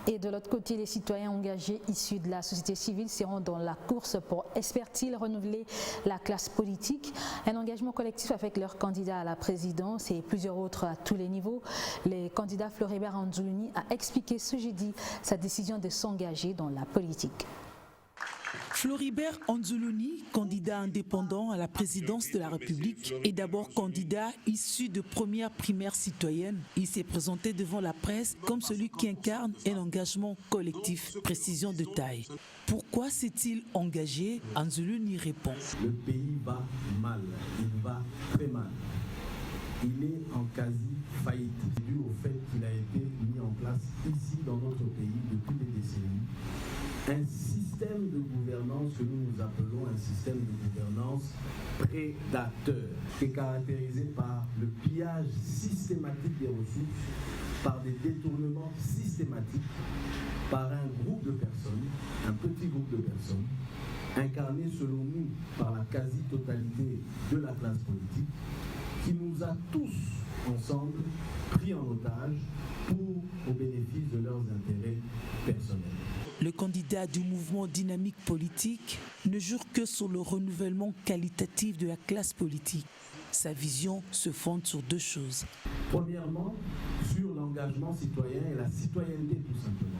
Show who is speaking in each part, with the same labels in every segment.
Speaker 1: Et de l'autre côté, les citoyens engagés issus de la société civile seront dans la course pour, espèrent-ils, renouveler la classe politique. Un engagement collectif avec leurs candidats à la présidence et plusieurs autres à tous les niveaux. Le candidat Floribert Anzoulouni a expliqué ce jeudi sa décision de s'engager dans la politique.
Speaker 2: Floribert Anzoulouni, candidat indépendant à la présidence de la République, est d'abord candidat issu de première primaire citoyenne. Il s'est présenté devant la presse comme celui qui incarne un engagement collectif, précision de taille. Pourquoi s'est-il engagé? Anzoulouni répond.
Speaker 3: Le pays va mal, il va très mal. Il est en quasi-faillite, dû au fait qu'il a été mis en place ici dans notre pays depuis des décennies. Un système de gouvernance que nous appelons un système de gouvernance prédateur, qui est caractérisé par le pillage systématique des ressources, par des détournements systématiques, par un groupe de personnes, un petit groupe de personnes, incarné selon nous par la quasi-totalité de la classe politique, qui nous a tous ensemble pris en otage au bénéfice de leurs intérêts personnels.
Speaker 2: Le candidat du mouvement dynamique politique ne jure que sur le renouvellement qualitatif de la classe politique. Sa vision se fonde sur deux choses.
Speaker 3: Premièrement, sur l'engagement citoyen et la citoyenneté tout simplement.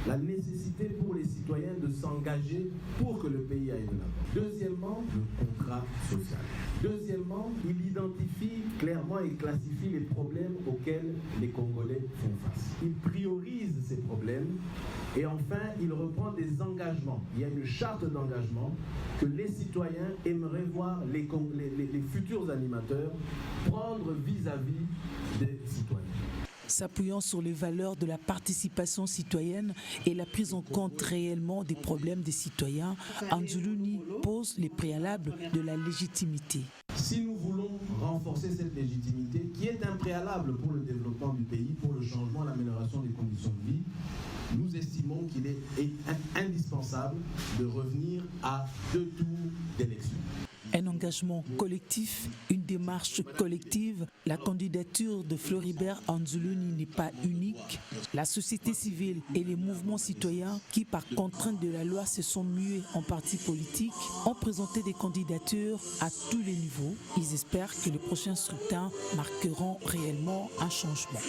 Speaker 3: La nécessité pour les citoyens de s'engager pour que le pays aille de l'avant. Deuxièmement, le contrat social. Deuxièmement, il identifie clairement et classifie les problèmes auxquels les Congolais font face. Il priorise ces problèmes et enfin, il reprend des engagements. Il y a une charte d'engagement que les citoyens aimeraient voir les futurs animateurs prendre vis-à-vis des citoyens.
Speaker 2: S'appuyant sur les valeurs de la participation citoyenne et la prise en compte réellement des problèmes des citoyens, Anzoulouni pose les préalables de la légitimité.
Speaker 3: Si nous voulons renforcer cette légitimité, qui est un préalable pour le développement du pays, pour le changement, l'amélioration des conditions de vie, nous estimons qu'il est indispensable de revenir à 2 tours d'élection.
Speaker 2: Un engagement collectif, une démarche collective. La candidature de Floribert Anzoulouni n'est pas unique. La société civile et les mouvements citoyens qui, par contrainte de la loi, se sont mués en partis politiques, ont présenté des candidatures à tous les niveaux. Ils espèrent que les prochains scrutins marqueront réellement un changement.